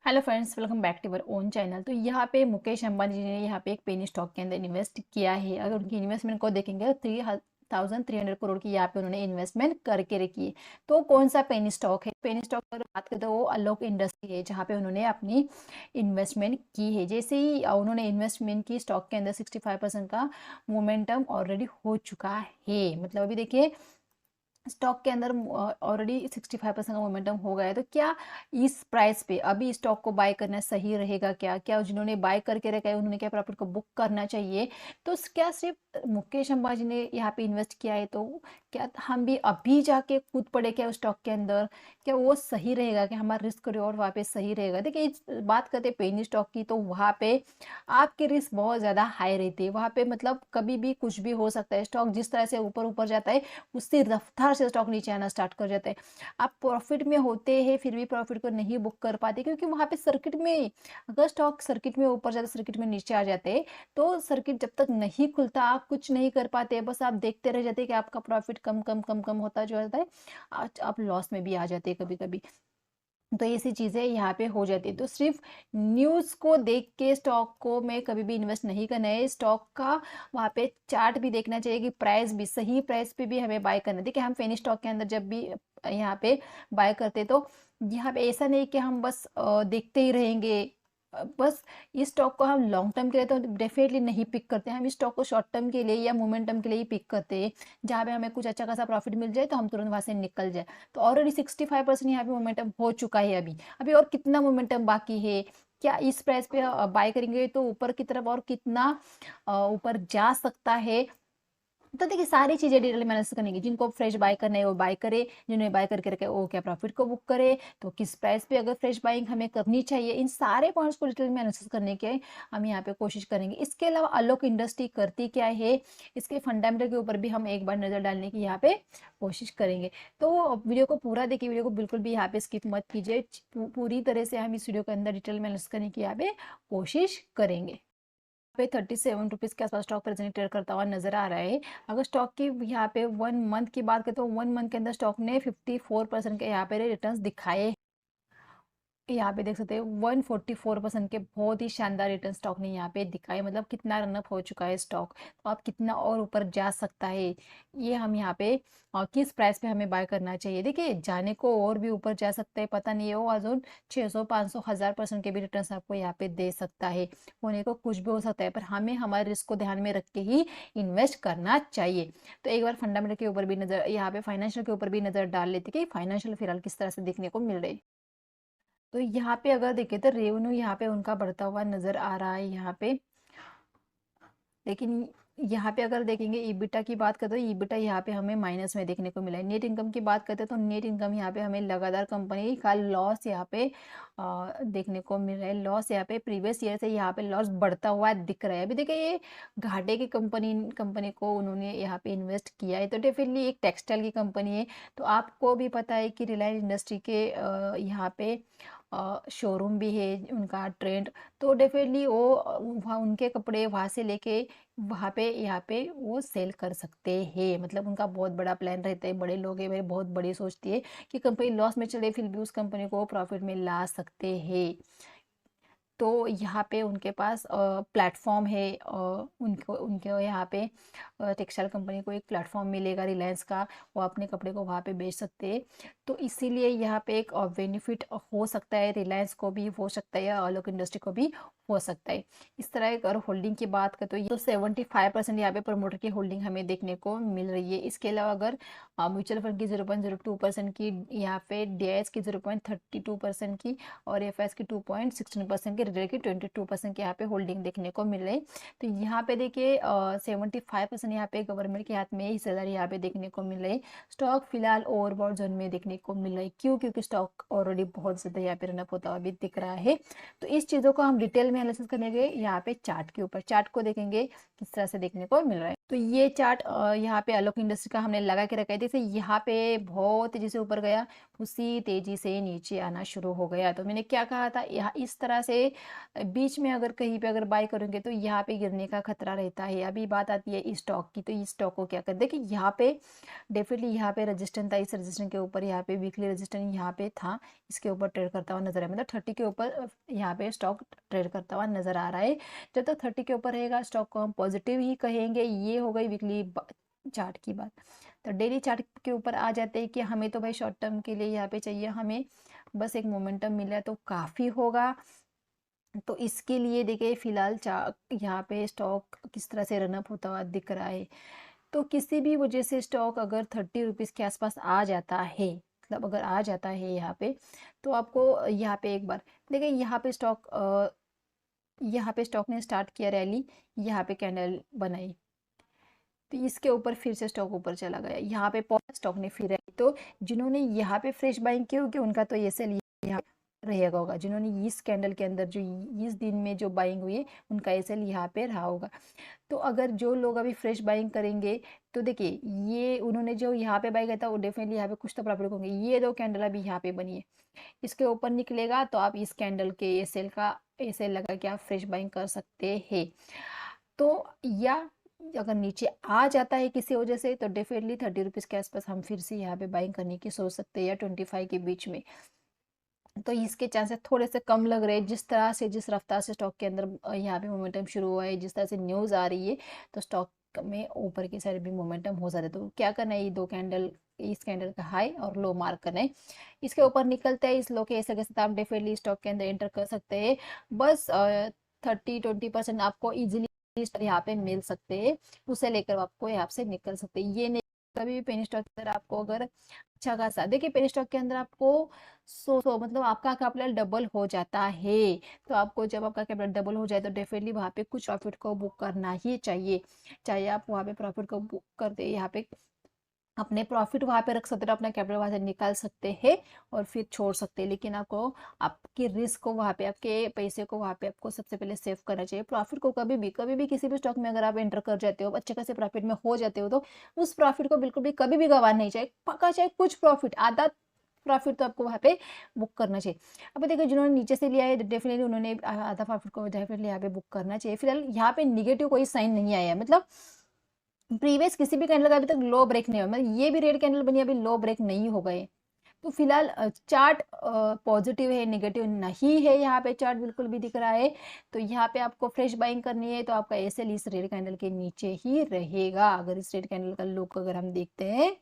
Hello friends, welcome back to our own channel. तो यहाँ पे मुकेश अंबानी जी ने यहाँ पे एक पेनी स्टॉक के अंदर इन्वेस्ट किया है। अगर उनकी इन्वेस्टमेंट को देखेंगे तो 3,300 करोड़ की यहाँ पे उन्होंने इन्वेस्टमेंट करके रखी है। तो कौन सा पेनी स्टॉक है? पेनी स्टॉक अगर बात करें तो वो आलोक इंडस्ट्री है, जहाँ पे उन्होंने अपनी इन्वेस्टमेंट की है। जैसे ही उन्होंने इन्वेस्टमेंट की, स्टॉक के अंदर 65% का मोमेंटम ऑलरेडी हो चुका है। मतलब अभी देखिए, स्टॉक के अंदर ऑलरेडी 65% का मोमेंटम हो गया है। तो क्या इस प्राइस पे अभी स्टॉक को बाय करना सही रहेगा? क्या क्या जिन्होंने बाय करके रखा है उन्होंने क्या प्रॉफिट को बुक करना चाहिए? तो क्या सिर्फ मुकेश अंबानी ने यहाँ पे इन्वेस्ट किया है तो क्या हम भी अभी जाके कूद पड़े क्या उस स्टॉक के अंदर? क्या वो सही रहेगा? कि हमारा रिस्क रिवॉर्ड वहाँ पे सही रहेगा? देखिए, बात करते हैं पेनी स्टॉक की, तो वहाँ पे आपकी रिस्क बहुत ज़्यादा हाई रहती है। वहाँ पे मतलब कभी भी कुछ भी हो सकता है। स्टॉक जिस तरह से ऊपर ऊपर जाता है, उससे रफ्तार से स्टॉक नीचे आना स्टार्ट कर जाता है। आप प्रॉफिट में होते हैं फिर भी प्रॉफिट को नहीं बुक कर पाते, क्योंकि वहाँ पे सर्किट में, अगर स्टॉक सर्किट में ऊपर जाता, सर्किट में नीचे आ जाते, तो सर्किट जब तक नहीं खुलता आप कुछ नहीं कर पाते। बस आप देखते रह जाते कि आपका प्रॉफिट कम कम कम कम होता जो जाता है। आज आप लॉस में भी आ जाते हैं कभी कभी। तो ऐसी चीज़ें यहाँ पे हो जाती है। तो सिर्फ न्यूज़ को देख के स्टॉक को में कभी भी इन्वेस्ट नहीं करना है। स्टॉक का वहाँ पे चार्ट भी देखना चाहिए कि प्राइस भी सही प्राइस पे भी हमें बाय करना है। देखिए, हम पेनी स्टॉक के अंदर जब भी यहाँ पे बाय करते, तो यहाँ पे ऐसा नहीं कि हम बस देखते ही रहेंगे। बस इस स्टॉक को हम लॉन्ग टर्म के लिए तो डेफिनेटली नहीं पिक करते हैं। हम इस स्टॉक को शॉर्ट टर्म के लिए या मोमेंटम के लिए ही पिक करते हैं, जहाँ पे हमें कुछ अच्छा खासा प्रॉफिट मिल जाए तो हम तुरंत वहां से निकल जाए। तो ऑलरेडी 65% यहाँ पे मोमेंटम हो चुका है। अभी अभी और कितना मोमेंटम बाकी है? क्या इस प्राइस पे बाय करेंगे तो ऊपर की तरफ और कितना ऊपर जा सकता है? तो देखिए, सारी चीजें डिटेल में एनालिसिस करनी है। जिनको फ्रेश बाय करना है वो बाय करे, जिन्होंने बाय करके रखे वो क्या प्रॉफिट को बुक करे, तो किस प्राइस पे अगर फ्रेश बाइंग हमें करनी चाहिए, इन सारे पॉइंट्स को डिटेल में एनालिसिस करने के हम यहाँ पे कोशिश करेंगे। इसके अलावा आलोक इंडस्ट्री करती क्या है, इसके फंडामेंटल के ऊपर भी हम एक बार नजर डालने की यहाँ पे कोशिश करेंगे। तो वीडियो को पूरा देखिए, वीडियो को बिल्कुल भी यहाँ पे स्किप मत कीजिए। पूरी तरह से हम इस वीडियो के अंदर डिटेल में एनालिसिस करने की यहाँ पे कोशिश करेंगे। पे 37 रुपीज़ के आसपास स्टॉक प्रेजेंट ट्रेड करता हुआ नजर आ रहा है। अगर स्टॉक की यहाँ पे 1 मंथ की बात करें तो 1 मंथ के अंदर स्टॉक ने 54% के यहाँ पे रिटर्न्स दिखाए। यहाँ पे देख सकते हैं 144% के बहुत ही शानदार रिटर्न स्टॉक ने यहाँ पे दिखाए। मतलब कितना रनअप हो चुका है स्टॉक, तो आप कितना और ऊपर जा सकता है, ये हम यहाँ पे किस प्राइस पे हमें बाय करना चाहिए। देखिए, जाने को और भी ऊपर जा सकता है, पता नहीं है वो अजून 600 500 1000% के भी रिटर्न आपको यहाँ पे दे सकता है। होने को कुछ भी हो सकता है, पर हमें हमारे रिस्क को ध्यान में रख के ही इन्वेस्ट करना चाहिए। तो एक बार फंडामेंटल के ऊपर भी नजर, यहाँ पे फाइनेंशियल के ऊपर भी नजर डाल लेते कि फाइनेंशियल फिलहाल किस तरह से देखने को मिल रही है। तो यहाँ पे अगर देखें तो रेवेन्यू यहाँ पे उनका बढ़ता हुआ नजर आ रहा है यहाँ पे। लेकिन यहाँ पे अगर देखेंगे ईबिटा की बात करते तो ईबिटा यहाँ पे हमें माइनस में देखने को मिला है। नेट इनकम की बात करते तो नेट इनकम यहाँ पे हमें लगातार कंपनी का लॉस यहाँ पे देखने को मिल रहा है। लॉस यहाँ पे प्रीवियस ईयर से यहाँ पे लॉस बढ़ता हुआ दिख रहा है। अभी देखिए, ये घाटे की कंपनी कंपनी को उन्होंने यहाँ पे इन्वेस्ट किया है, तो डेफिनेटली एक टेक्सटाइल की कंपनी है। तो आपको भी पता है कि रिलायंस इंडस्ट्री के यहाँ पे शोरूम भी है उनका ट्रेंड। तो डेफिनेटली वो वहाँ उनके कपड़े वहाँ से लेके वहाँ पे यहाँ पे वो सेल कर सकते हैं। मतलब उनका बहुत बड़ा प्लान रहता है। बड़े लोग हैं भाई, बहुत बड़ी सोचती है कि कंपनी लॉस में चले फिर भी उस कंपनी को प्रॉफिट में ला सकते हैं। तो यहाँ पे उनके पास प्लेटफॉर्म है, उनको उनके यहाँ पे टेक्सटाइल कंपनी को एक प्लेटफॉर्म मिलेगा रिलायंस का, वो अपने कपड़े को वहाँ पे बेच सकते हैं। तो इसीलिए यहाँ पे एक बेनिफिट हो सकता है, रिलायंस को भी हो सकता है या आलोक इंडस्ट्री को भी हो सकता है। इस तरह अगर होल्डिंग की बात करें तो ये तो 75% यहाँ पे प्रमोटर की होल्डिंग हमें देखने को मिल रही है। इसके अलावा अगर म्यूचुअल फंड की 0.02% की, यहाँ पे डीआईएस की 0.32% की, और एफएस की 2.16% की, रिटेल की 22% की यहाँ पे होल्डिंग देखने को मिल रही है। तो यहाँ पे देखिए 75% यहाँ पे गवर्नमेंट के हाथ में हिस्सेदारी यहाँ पे देखने को मिल रही है। स्टॉक फिलहाल ओवरबॉट जोन में देखने को मिल रहा है। क्यों? क्योंकि स्टॉक ऑलरेडी बहुत ज्यादा यहाँ पे रनअप होता हुआ भी दिख रहा है। तो इस चीजों को हम डिटेल में एनालिसिस करेंगे यहाँ पे चार्ट के ऊपर। चार्ट को देखेंगे किस तरह से देखने को मिल रहा है। तो ये चार्ट यहाँ पे आलोक इंडस्ट्री का हमने लगा के रखा है। जैसे यहाँ पे बहुत तेजी से ऊपर गया, उसी तेजी से नीचे आना शुरू हो गया। तो मैंने क्या कहा था, यहाँ इस तरह से बीच में अगर कहीं पे अगर बाय करोगे तो यहाँ पे गिरने का खतरा रहता है। अभी बात आती है इस स्टॉक की, तो इस स्टॉक को क्या कर, देखिए यहाँ पे डेफिनेटली यहाँ पे रजिस्टेंस था, इस रजिस्टेंस के ऊपर यहाँ पे वीकली रजिस्टेंस यहाँ पे था, इसके ऊपर ट्रेड करता हुआ नजर है, मतलब 30 के ऊपर यहाँ पे स्टॉक ट्रेड करता हुआ नजर आ रहा है। जब तक 30 के ऊपर रहेगा स्टॉक को हम पॉजिटिव ही कहेंगे। ये हो गई वीकली चार्ट की बात। तो डेली चार्ट के ऊपर आ जाते हैं कि हमें तो भाई शॉर्ट टर्म के लिए यहाँ पे चाहिए, हमें बस एक मोमेंटम मिला तो काफ़ी होगा। तो इसके लिए देखिए फिलहाल यहाँ पे स्टॉक किस तरह से रनअप होता हुआ दिख रहा है। तो किसी भी वजह से स्टॉक अगर 30 रुपीज़ के आसपास आ जाता है, मतलब अगर आ जाता है यहाँ पे, तो आपको यहाँ पे एक बार देखिए यहाँ पे स्टॉक ने स्टार्ट किया रैली, यहाँ पे कैंडल बनाई, तो इसके ऊपर फिर से स्टॉक ऊपर चला गया, यहाँ पे स्टॉक ने फिर रैली। तो जिन्होंने यहाँ पे फ्रेश बाइंग की होगी उनका तो ये सेल यहाँ रहेगा होगा, जिन्होंने इस कैंडल के अंदर जो इस दिन में जो बाइंग हुई है उनका ये सेल यहाँ पे रहा होगा। तो अगर जो लोग अभी फ्रेश बाइंग करेंगे तो देखिए ये उन्होंने जो यहाँ पे बाई किया था वो डेफिनेटली यहाँ पे कुछ तो प्रॉफिट होंगे। ये दो कैंडल अभी यहाँ पे बनी है, इसके ऊपर निकलेगा तो आप इस कैंडल के ये सेल का ये सेल लगा के आप फ्रेश बाइंग कर सकते हैं। तो या अगर नीचे आ जाता है किसी वजह से तो डेफिनेटली 30 रुपीज़ के आसपास हम फिर से यहाँ पे बाइंग करने की सोच सकते हैं, या 25 के बीच में। तो इसके चांसेस थोड़े से कम लग रहे हैं, जिस तरह से जिस रफ्तार से स्टॉक के अंदर यहाँ पे मोमेंटम शुरू हुआ है, जिस तरह से न्यूज़ आ रही है, तो स्टॉक में ऊपर की साइड भी मोमेंटम हो सकता है। तो क्या करना है, ये दो कैंडल, इस कैंडल का हाई और लो मार्क करना है, इसके ऊपर निकलते हैं इस लो के ऐसे के साथ आप डेफिनेटली स्टॉक के अंदर एंटर कर सकते हैं। बस 30-20% आपको इजीली यहाँ पे मिल सकते हैं, उसे लेकर आपको यहाँ से निकल सकते हैं। ये नहीं कभी भी पेनी स्टॉक के अंदर आपको अगर अच्छा खासा देखिए, पेनी स्टॉक के अंदर आपको सो मतलब आपका कैपिटल डबल हो जाता है। तो आपको जब आपका कैपिटल डबल हो जाए तो डेफिनेटली वहाँ पे कुछ प्रॉफिट को बुक करना ही चाहिए, चाहे आप वहाँ पे प्रॉफिट को बुक कर दे, यहाँ पे अपने प्रॉफिट वहाँ पे रख सकते हो, अपना कैपिटल वहाँ से निकाल सकते हैं और फिर छोड़ सकते हैं, लेकिन आपको आपके रिस्क को वहाँ पे, आपके पैसे को वहाँ पे आपको सबसे पहले सेव करना चाहिए। प्रॉफिट को कभी भी किसी भी स्टॉक में अगर आप एंटर कर जाते हो, अच्छे खासे प्रॉफिट में हो जाते हो, तो उस प्रॉफिट को बिल्कुल भी कभी भी गंवाना नहीं चाहिए, पक्का चाहे कुछ प्रॉफिट, आधा प्रॉफिट तो आपको वहाँ पे बुक करना चाहिए। अब देखिए जिन्होंने नीचे से लिया है डेफिनेटली उन्होंने आधा प्रॉफिट को डेफिनेटली यहाँ पे बुक करना चाहिए। फिलहाल यहाँ पे निगेटिव कोई साइन नहीं आया है, मतलब प्रीवियस किसी भी कैंडल का अभी तक लो ब्रेक नहीं हुआ, मतलब ये भी रेड कैंडल बनी अभी लो ब्रेक नहीं हो गए। तो फिलहाल चार्ट पॉजिटिव है, नेगेटिव नहीं है, यहाँ पे चार्ट बिल्कुल भी दिख रहा है। तो यहाँ पे आपको फ्रेश बाइंग करनी है तो आपका एसएल इस रेड कैंडल के नीचे ही रहेगा। अगर इस रेड कैंडल का लुक अगर हम देखते हैं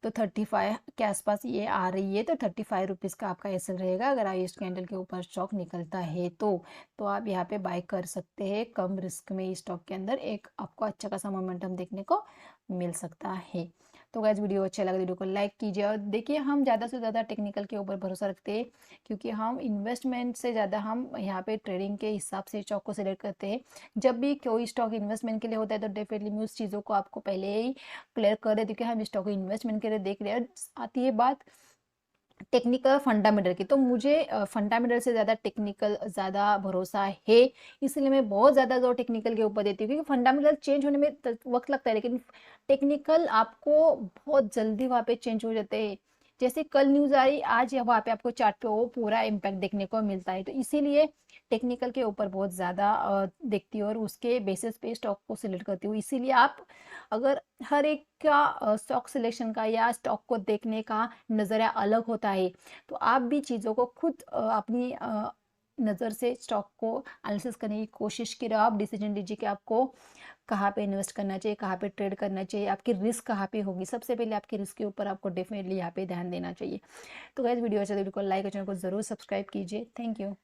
तो 35 के आसपास ये आ रही है, तो 35 रुपीज़ का आपका एसएल रहेगा। अगर आई कैंडल के ऊपर स्टॉक निकलता है तो आप यहाँ पे बाय कर सकते हैं कम रिस्क में। इस स्टॉक के अंदर एक आपको अच्छा खासा मोमेंटम देखने को मिल सकता है। तो गाइस वीडियो अच्छा लगा वीडियो को लाइक कीजिए, और देखिए हम ज़्यादा से ज़्यादा टेक्निकल के ऊपर भरोसा रखते हैं, क्योंकि हम इन्वेस्टमेंट से ज़्यादा हम यहाँ पे ट्रेडिंग के हिसाब से स्टॉक को सिलेक्ट करते हैं। जब भी कोई स्टॉक इन्वेस्टमेंट के लिए होता है तो डेफिनेटली मैं उस चीज़ों को आपको पहले ही क्लियर कर देती हूँ कि हम स्टॉक को इन्वेस्टमेंट के लिए देख रहे हैं। आती है बात टेक्निकल फंडामेंटल की, तो मुझे फंडामेंटल से ज़्यादा टेक्निकल ज़्यादा भरोसा है, इसलिए मैं बहुत ज़्यादा जोर टेक्निकल के ऊपर देती हूँ, क्योंकि फंडामेंटल चेंज होने में वक्त लगता है, लेकिन टेक्निकल आपको बहुत जल्दी वहाँ पे चेंज हो जाते हैं। जैसे कल न्यूज़ आई, आज वहाँ पे आपको चार्ट पे वो पूरा इम्पैक्ट देखने को मिलता है। तो इसीलिए टेक्निकल के ऊपर बहुत ज़्यादा देखती हूँ और उसके बेसिस पे स्टॉक को सिलेक्ट करती हूँ। इसीलिए आप अगर हर एक का स्टॉक सिलेक्शन का या स्टॉक को देखने का नज़रिया अलग होता है, तो आप भी चीज़ों को खुद अपनी नज़र से स्टॉक को एनालिसिस करने की कोशिश करें। आप डिसीजन लीजिए कि आपको कहाँ पे इन्वेस्ट करना चाहिए, कहाँ पे ट्रेड करना चाहिए, आपकी रिस्क कहाँ पे होगी। सबसे पहले आपके रिस्क के ऊपर आपको डेफिनेटली यहाँ पे ध्यान देना चाहिए। तो गाइस वीडियो अच्छा तो वीडियो को लाइक और चैनल को ज़रूर सब्सक्राइब कीजिए। Thank you.